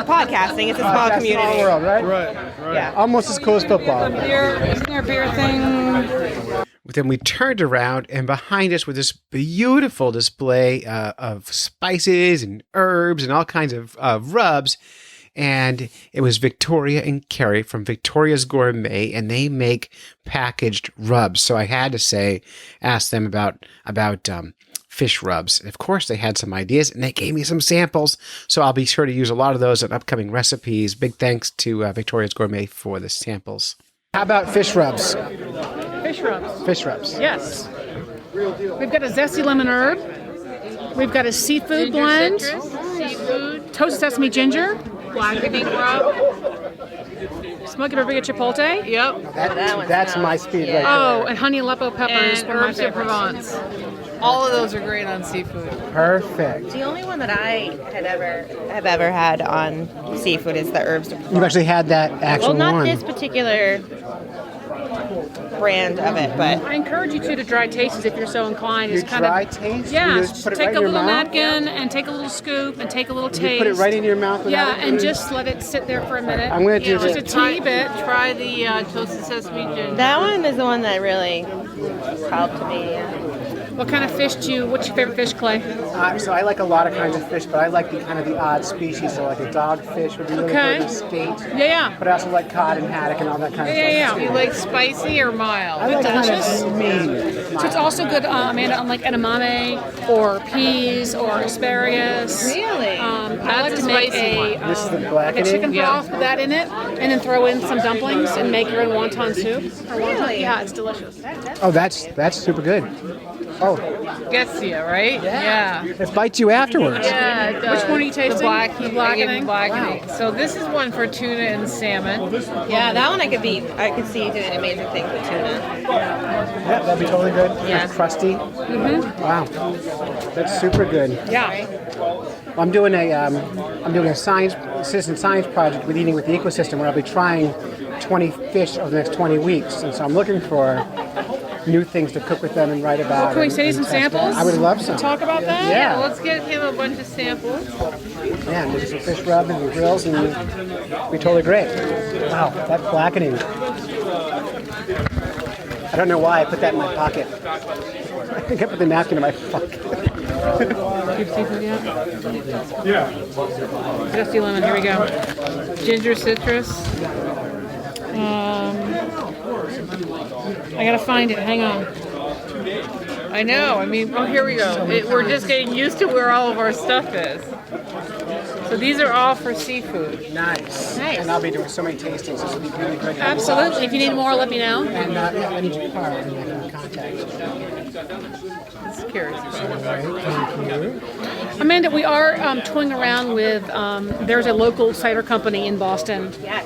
Podcasting. It's a small community. Small world, right? Right. Yeah. Almost as cool as football. Isn't there a beer thing? Then we turned around, and behind us was this beautiful display of spices and herbs and all kinds of rubs. And it was Victoria and Carrie from Victoria's Gourmet, and they make packaged rubs. So I had to ask them about fish rubs. And of course, they had some ideas, and they gave me some samples. So I'll be sure to use a lot of those in upcoming recipes. Big thanks to Victoria's Gourmet for the samples. How about fish rubs? Fish rubs. Fish rubs. Yes. We've got a zesty lemon herb. We've got a seafood blend. Seafood. Toasted sesame ginger. Blackening rub. Smoky paprika chipotle. Yep. That's my speed right Oh, and honey Aleppo peppers. And were my herbs of favorites. Provence. All of those are great on seafood. there. Perfect. The only one that I have ever had on seafood is the herbs. You've actually had that actual Well, not one. this particular brand of it, but I encourage you to dry taste if you're so inclined. You It's kind dry of taste? Yeah. You just put it Take right a in your little mouth? napkin and take a little scoop and take a little You taste. put it right in your mouth without Yeah, it? and just let it sit there for a minute. I'm going to do just this. a teeny bit. Try the toasted sesame ginger. that one is the one that really helped me. What kind of fish what's your favorite fish, Clay? So I like a lot of kinds of fish, but I like the odd species. So like a dogfish would be really Okay. good, a skate. Yeah. But I also like cod and haddock and all that kind of Yeah, stuff. yeah. You like spicy or mild? I like delicious. kind of medium. So it's also good, Amanda, on like edamame or peas or asparagus. Really? I like That's to a make spicy one. This is the like a blackening. chicken Yeah. broth with that in it, and then throw in some dumplings and make your own wonton soup. Or wonton. Really? Yeah, it's delicious. Oh, that's super good. Oh, Gets you, right? Yeah. it bites you afterwards. Yeah, it does. Which one are you tasting? The The blackening? blackening. So this is one for tuna and salmon. Yeah, that one I could see doing amazing things with tuna. Yeah, that'd be totally good. Yeah. It's crusty. Mm-hmm. Wow, that's super good. Yeah. I'm doing a citizen science project with Eating with the Ecosystem, where I'll be trying 20 fish over the next 20 weeks, and so I'm looking for new things to cook with them and write about. Can we and- send you some and test samples? them. I would love some. Talk about that? Yeah. Let's get him a bunch of samples. Yeah, and do some fish rub and grills, and it'd be totally great. Wow, that blackening. I don't know why I put that in my pocket. I think I put the napkin in my pocket. Keep seafood yet? Yeah. Zesty lemon, here we go. Ginger citrus. I gotta find it, hang on. I know, here we go. We're just getting used to where all of our stuff is. So these are all for seafood. Nice. And I'll be doing so many tastings. This will be really good. Absolutely. If you need more, let me know. And I need your card and contact. Just curious. Amanda, we are toying around with, there's a local cider company in Boston. Yes.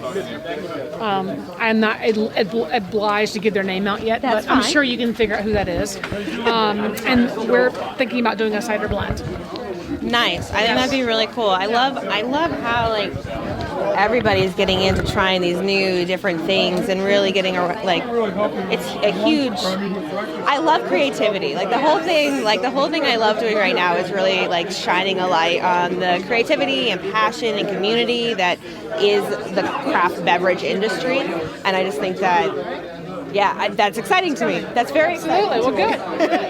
I'm not obliged to give their name out yet, That's but I'm fine. sure you can figure out who that is. And we're thinking about doing a cider blend. Nice. I think that'd be really cool. I love how like everybody's getting into trying these new different things and really getting it's a huge. I love creativity. Like the whole thing I love doing right now is really like shining a light on the creativity and passion and community that is the craft beverage industry. And I just think that that's exciting to me. That's very exciting. Absolutely. Well, good.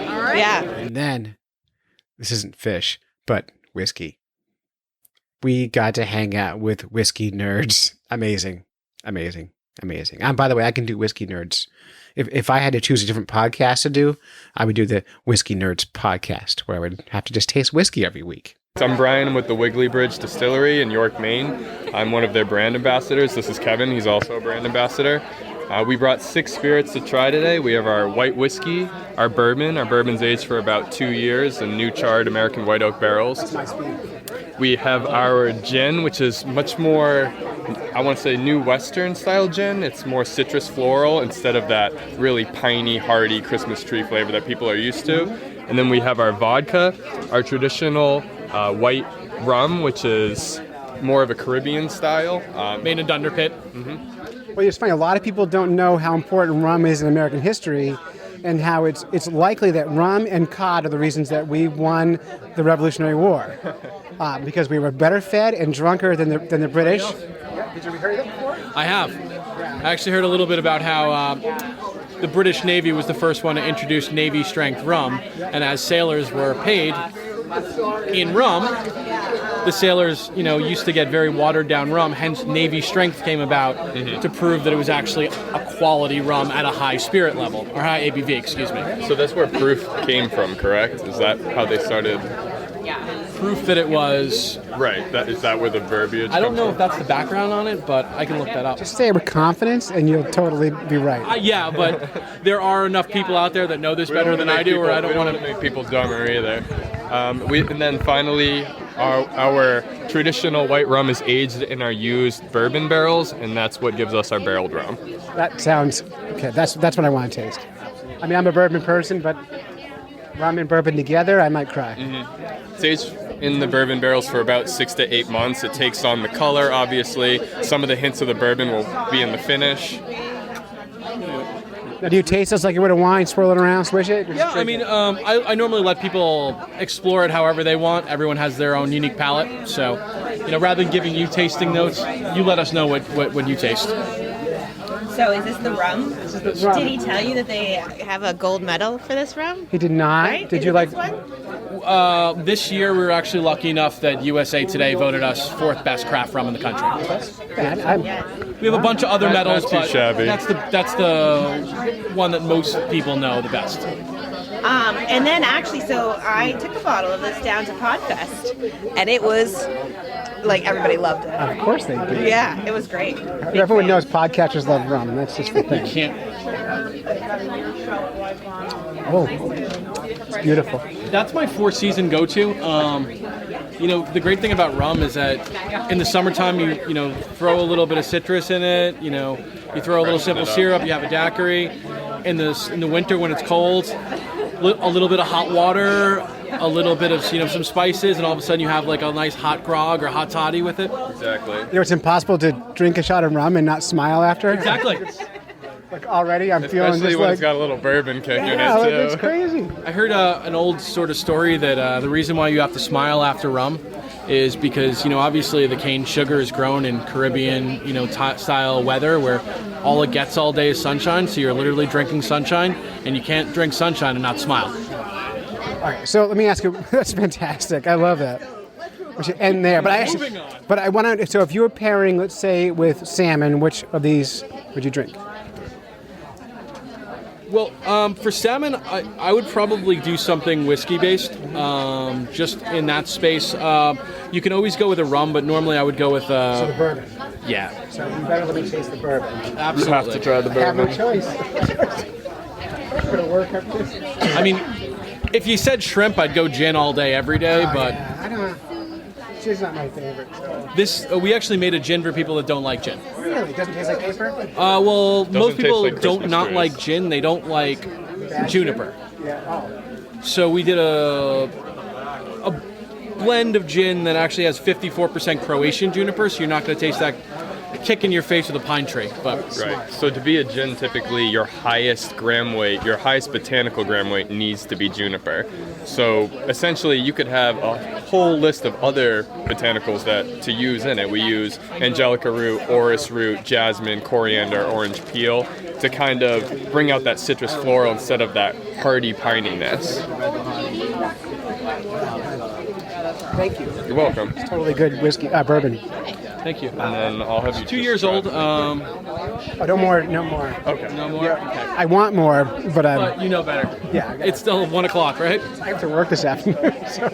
All right. Yeah. And then, this isn't fish, but whiskey. We got to hang out with whiskey nerds. Amazing. And by the way, I can do whiskey nerds. If I had to choose a different podcast to do, I would do the Whiskey Nerds podcast, where I would have to just taste whiskey every week. I'm Brian. I'm with the Wiggly Bridge Distillery in York, Maine. I'm one of their brand ambassadors. This is Kevin. He's also a brand ambassador. We brought 6 spirits to try today. We have our white whiskey, our bourbon. Our bourbon's aged for about 2 years in new charred American white oak barrels. That's my speed. We have our gin, which is much more, I want to say, new Western style gin. It's more citrus floral instead of that really piney, hearty Christmas tree flavor that people are used to. And then we have our vodka, our traditional white rum, which is more of a Caribbean style. Made in Dunder Pit. Mm-hmm. Well, it's funny. A lot of people don't know how important rum is in American history, and how it's likely that rum and cod are the reasons that we won the Revolutionary War, because we were better fed and drunker than the British. Did you hear that before? I have. I actually heard a little bit about how the British Navy was the first one to introduce Navy-strength rum, and as sailors were paid in rum, the sailors, used to get very watered-down rum. Hence, Navy strength came about to prove that it was actually a quality rum at a high spirit level, or high ABV, excuse me. So that's where proof came from, correct? Is that how they started? Proof that it was... Right. Is that where the verbiage I don't comes know from? if that's the background on it, but I can look that up. Just say it with confidence, and you'll totally be right. Yeah, but there are enough people out there that know this better than I do, or I don't want to make people dumber either. And then finally, our traditional white rum is aged in our used bourbon barrels, and that's what gives us our barreled rum. That sounds okay. That's what I want to taste. I mean, I'm a bourbon person, but rum and bourbon together, I might cry. Mm-hmm. It's aged in the bourbon barrels for about 6 to 8 months. It takes on the color, obviously. Some of the hints of the bourbon will be in the finish. Now, do you taste this like you would a wine, swirl it around, swish it? Yeah, I mean, I normally let people explore it however they want. Everyone has their own unique palate. So, rather than giving you tasting notes, you let us know what you taste. So is this the rum? Did he tell you that they have a gold medal for this rum? He did not. Right? Did Is you it like... this one? This year, we were actually lucky enough that USA Today voted us 4th best craft rum in the country. We have a bunch of other medals, not too but shabby. that's the one that most people know the best. And then actually, so I took a bottle of this down to Podfest, and it was like everybody loved it. Of course they do. Yeah, it was great. Everyone knows podcasters love rum, and that's just the thing. You can't. Oh, it's beautiful. That's my 4-season go-to. The great thing about rum is that in the summertime, you throw a little bit of citrus in it. You throw a little simple syrup. You have a daiquiri. In the winter when it's cold, a little bit of hot water, a little bit of some spices, and all of a sudden you have like a nice hot grog or hot toddy with it. Exactly. It's impossible to drink a shot of rum and not smile after. Exactly. Like already, I'm feeling Especially just when like it's got a little bourbon kick in yeah, it like, too. it's crazy. I heard an old sort of story that the reason why you have to smile after rum is because, obviously the cane sugar is grown in Caribbean, style weather where all it gets all day is sunshine. So you're literally drinking sunshine, and you can't drink sunshine and not smile. All right, so let me ask you. That's fantastic. I love that. We should end there. But I want to. So if you were pairing, let's say, with salmon, which of these would you drink? Well, for salmon, I would probably do something whiskey-based, just in that space. You can always go with a rum, but normally I would go with... So the bourbon. Yeah. So you better let me taste the bourbon. Absolutely. You have to try the I have no bourbon. choice. Gonna work up this. I mean, if you said shrimp, I'd go gin all day, every day, but... Yeah, I don't. Gin's not my favorite. So. We actually made a gin for people that don't like gin. Really? It doesn't taste like paper? Well, most taste people like don't Christmas not trees. like gin. They don't like juniper. Yeah. Oh. So we did a blend of gin that actually has 54% Croatian juniper, so you're not going to taste that kick in your face with a pine tree. But Right. So to be a gin, typically your highest gram weight, your highest botanical gram weight needs to be juniper. So essentially you could have a whole list of other botanicals that to use in it. We use angelica root, orris root, jasmine, coriander, orange peel to kind of bring out that citrus floral instead of that hardy pininess. Thank you. You're welcome. Totally good whiskey, bourbon. thank you. And then I'll have you 2 years old. Oh, no more. No more. Okay. I want more, but But you know better. yeah, It's still 1 o'clock, right? I have to work this afternoon. So.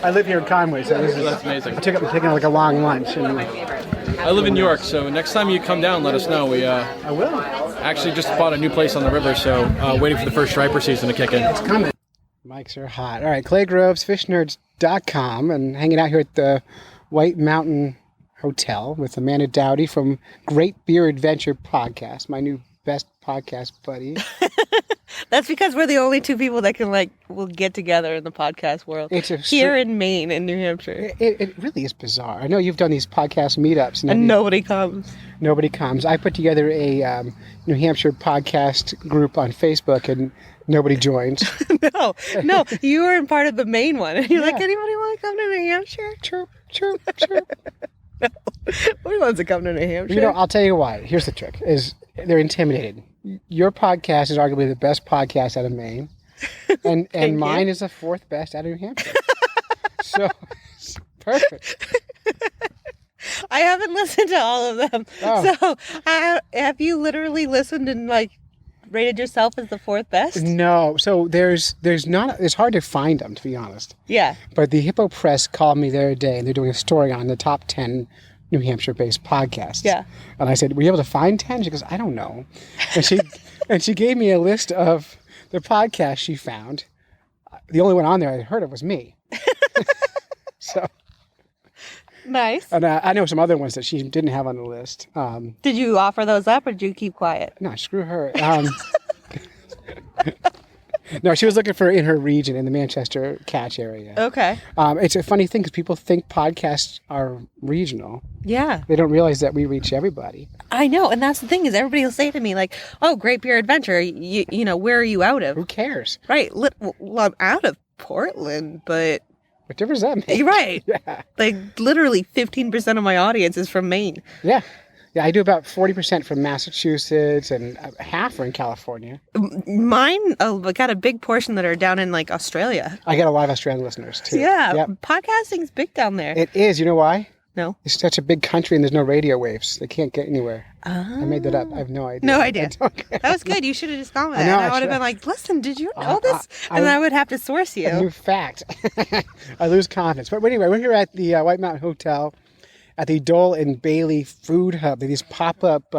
I live here in Conway, so this is That's amazing. I'm taking like a long lunch. And I live in New York, so next time you come down, let us know. We I will. actually just bought a new place on the river, so waiting for the first striper season to kick in. It's coming. Mics are hot. All right, Clay Groves, fishnerds.com, and hanging out here at the White Mountain Hotel with Amanda Dowdy from Great Beer Adventure Podcast, my new best podcast buddy. That's because we're the only two people that will get together in the podcast world. It's here in Maine and New Hampshire. It really is bizarre. I know you've done these podcast meetups. And nobody comes. Nobody comes. I put together a New Hampshire podcast group on Facebook, and nobody joins. No, you were in part of the main one. And you're like, anybody want to come to New Hampshire? Chirp, chirp, chirp. No. Nobody wants to come to New Hampshire. I'll tell you why. Here's the trick, is they're intimidated. Your podcast is arguably the best podcast out of Maine, and mine is the fourth best out of New Hampshire. So, it's perfect. I haven't listened to all of them. Oh. So, have you literally listened and rated yourself as the fourth best? No. So there's not. It's hard to find them, to be honest. Yeah. But the Hippo Press called me the other day, and they're doing a story on the top 10 New Hampshire-based podcasts. Yeah. And I said, "Were you able to find 10?" She goes, "I don't know." And she gave me a list of the podcasts she found. The only one on there I heard of was me. So. Nice. And I know some other ones that she didn't have on the list. Did you offer those up, or did you keep quiet? No, screw her. No, she was looking for in her region, in the Manchester catch area. Okay. It's a funny thing because people think podcasts are regional. Yeah. They don't realize that we reach everybody. I know, and that's the thing is everybody will say to me like, "Oh, Great Beer Adventure, you know, where are you out of?" Who cares? Right. Well, I'm out of Portland, but what difference does that make? You're right. Yeah. Like literally 15% of my audience is from Maine. Yeah. Yeah, I do about 40% from Massachusetts and half are in California. Mine got a big portion that are down in Australia. I got a lot of Australian listeners too. Yeah, yep. Podcasting's big down there. It is. You know why? No. It's such a big country and there's no radio waves. They can't get anywhere. Oh. I made that up. I have no idea. No idea. That was good. You should have just gone with I it. know, And I would have should. been like, listen, did you know this? And I would have to source you. A new fact. I lose confidence. But anyway, we're here at the White Mountain Hotel at the Dole and Bailey Food Hub. They have these pop-up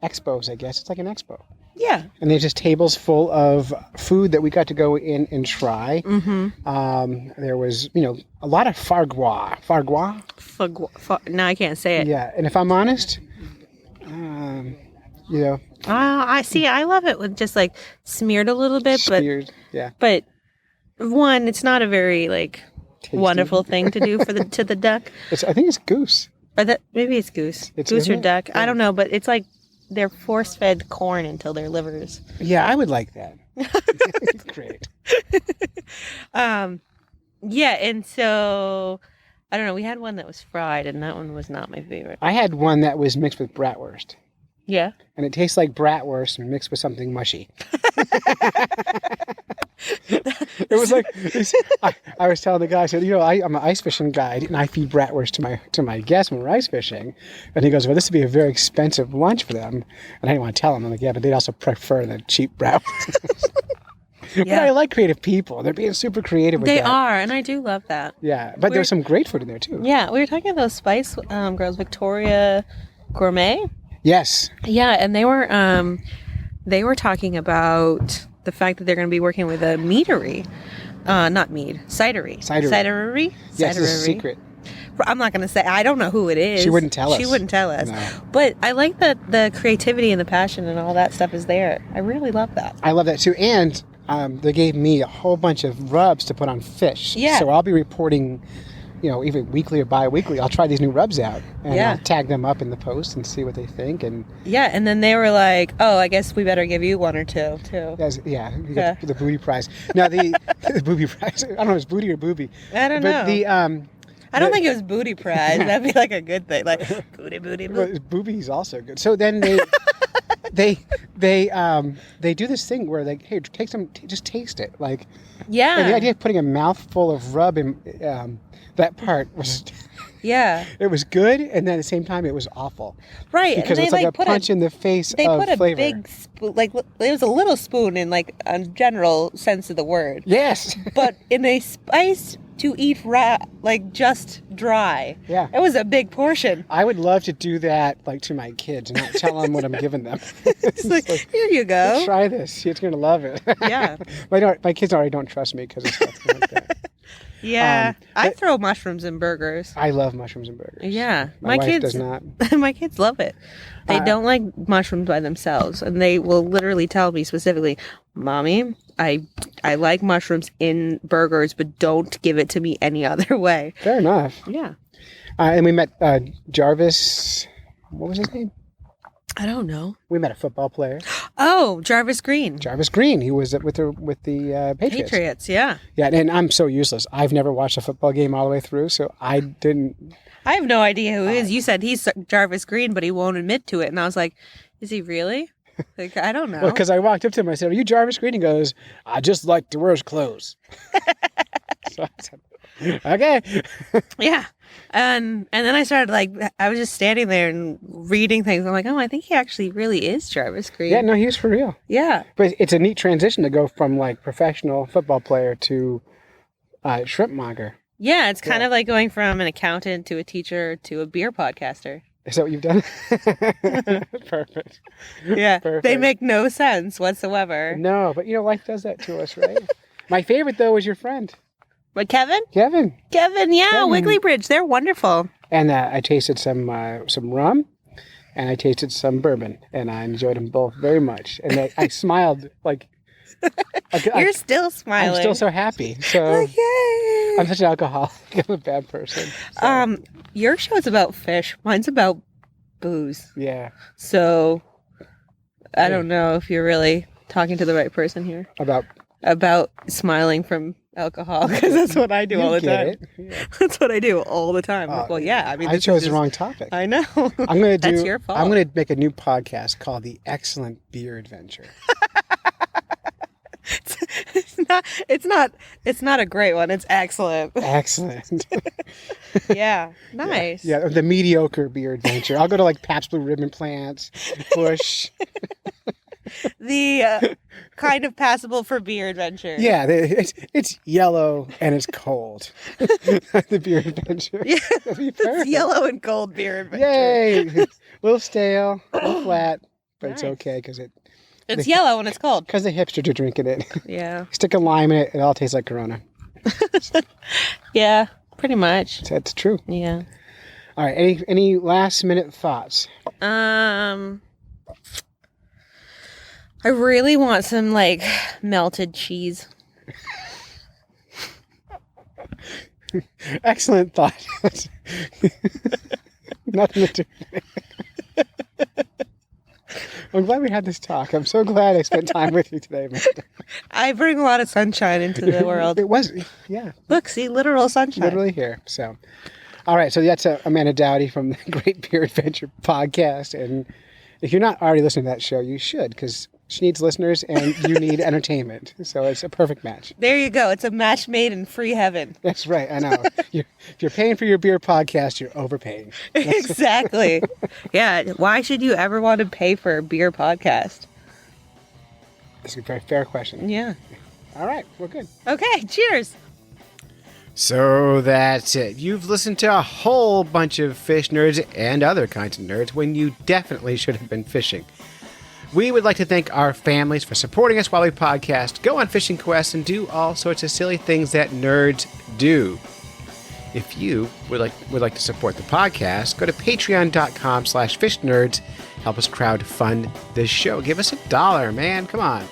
expos, I guess. It's like an expo. Yeah. And there's just tables full of food that we got to go in and try. Mm-hmm. There was, a lot of fargois. Fargois? No, I can't say it. Yeah. And if I'm honest, I see. I love it with just smeared a little bit, smeared, yeah. But one, it's not a very tasty. Wonderful thing to do for to the duck. I think it's goose. Or maybe it's goose. Goose or isn't it? duck. I don't know, but it's they're force-fed corn until their livers. Yeah, I would like that. Great. Yeah, and so I don't know. We had one that was fried, and that one was not my favorite. I had one that was mixed with bratwurst. Yeah. And it tastes like bratwurst mixed with something mushy. It was like I was telling the guy, I said, I'm an ice fishing guide, and I feed bratwurst to my guests when we're ice fishing. And he goes, well, this would be a very expensive lunch for them. And I didn't want to tell him. I'm like, yeah, but they'd also prefer the cheap bratwurst. But I like creative people. They're being super creative with that. They are, and I do love that. Yeah, but there's some great food in there, too. Yeah, we were talking about those Spice Girls, Victoria Gourmet. Yes. Yeah, and they were talking about the fact that they're going to be working with a meadery. Not mead, cidery. Cidery? Yes, it's a secret. I'm not going to say. I don't know who it is. She wouldn't tell us. She wouldn't tell us. No. But I like that the creativity and the passion and all that stuff is there. I really love that. I love that, too. And they gave me a whole bunch of rubs to put on fish. Yeah. So I'll be reporting, either weekly or bi-weekly. I'll try these new rubs out. And I'll tag them up in the post and see what they think. And and then they were like, oh, I guess we better give you one or two, too. You get the booty prize. Now, the booby prize. I don't know if it's booty or booby. I don't know. I don't think it was booty prize. That'd be like a good thing. Like, booty. Booby's also good. So then they do this thing where like, hey, take some, just taste it. Like, yeah. And the idea of putting a mouthful of rub in that part was, it was good, and then at the same time it was awful. Right, because it's like a punch in the face of flavor. They put a big spoon, like it was a little spoon in like a general sense of the word. Yes, but in a spice to eat like just dry. Yeah, it was a big portion. I would love to do that like to my kids and not tell them what I'm giving them. It's like, here you go. Try this. You're gonna love it. Yeah. My kids already don't trust me because of stuff like that. Yeah, I throw mushrooms in burgers. I love mushrooms in burgers. Yeah, my wife kids does not. My kids love it. They don't like mushrooms by themselves, and they will literally tell me specifically, "Mommy, I like mushrooms in burgers, but don't give it to me any other way." Fair enough. Yeah. And we met Jarvis. What was his name? I don't know. We met a football player. Oh, Jarvis Green. Jarvis Green. He was with the Patriots. Patriots, yeah. Yeah, and I'm so useless. I've never watched a football game all the way through, so I didn't. I have no idea who he is. You said he's Jarvis Green, but he won't admit to it. And I was like, is he really? Like, I don't know. Well, because I walked up to him, I said, "Are you Jarvis Green?" He goes, "I just like to wear his clothes." So I said, okay. Yeah. And then I started I was just standing there and reading things. I'm like, oh, I think he actually really is Jarvis Green. Yeah, no, he's for real. Yeah. But it's a neat transition to go from like professional football player to shrimp monger. Yeah, it's kind of like going from an accountant to a teacher to a beer podcaster. Is that what you've done? Perfect. Yeah. Perfect. They make no sense whatsoever. No, but life does that to us, right? My favorite though was your friend. What, Kevin? Kevin, yeah, Wiggly Bridge. They're wonderful. And I tasted some rum, and I tasted some bourbon, and I enjoyed them both very much. And I smiled like you're still smiling. I'm still so happy. So yay. I'm such an alcoholic. I'm a bad person. So. Your show's about fish. Mine's about booze. Yeah. So I don't know if you're really talking to the right person here. About smiling from alcohol, because that's what I do all the time. Yeah. That's what I do all the time. Well, yeah. I mean, I chose the wrong topic. I know. That's your fault. I'm going to make a new podcast called The Excellent Beer Adventure. It's not a great one. It's excellent. Excellent. Yeah. Nice. Yeah. The mediocre beer adventure. I'll go to like Pabst Blue Ribbon plants, Bush. The kind of passable for beer adventure. Yeah, it's yellow and it's cold. The beer adventure. Yeah, it's yellow and cold beer adventure. Yay! A little stale, a little flat, but nice. It's okay because it's yellow and it's cold. Because the hipsters are drinking it. Yeah. Stick a lime in it, it all tastes like Corona. Yeah, pretty much. That's true. Yeah. All right. Any last minute thoughts? I really want some melted cheese. Excellent thought. Nothing to do. I'm glad we had this talk. I'm so glad I spent time with you today, man. I bring a lot of sunshine into the world. It was, yeah. Look, see, literal sunshine. Literally here. So, all right. So that's Amanda Dowdy from the Great Beer Adventure podcast. And if you're not already listening to that show, you should, because she needs listeners and you need entertainment. So it's a perfect match. There you go. It's a match made in free heaven. That's right. I know. If you're paying for your beer podcast, you're overpaying. Exactly. Yeah. Why should you ever want to pay for a beer podcast? That's a very fair question. Yeah. All right. We're good. Okay. Cheers. So that's it. You've listened to a whole bunch of fish nerds and other kinds of nerds when you definitely should have been fishing. We would like to thank our families for supporting us while we podcast, go on fishing quests, and do all sorts of silly things that nerds do. If you would like to support the podcast, go to patreon.com/fishnerds. Help us crowdfund this show. Give us $1, man. Come on.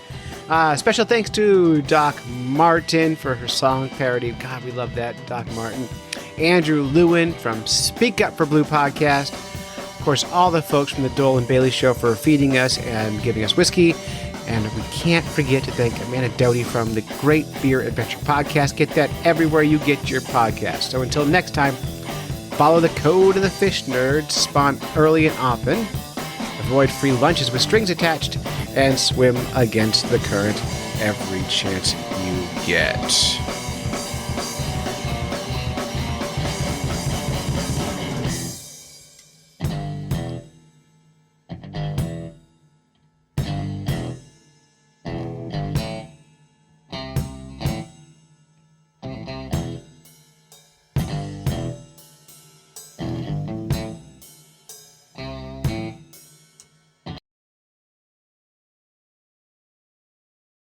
Special thanks to Doc Martin for her song parody. God, we love that, Doc Martin. Andrew Lewin from Speak Up for Blue podcast. Of course, all the folks from the Dole and Bailey Show for feeding us and giving us whiskey. And we can't forget to thank Amanda Doty from the Great Beer Adventure podcast. Get that everywhere you get your podcast. So until next time, follow the code of the fish nerds, spawn early and often, avoid free lunches with strings attached, and swim against the current every chance you get.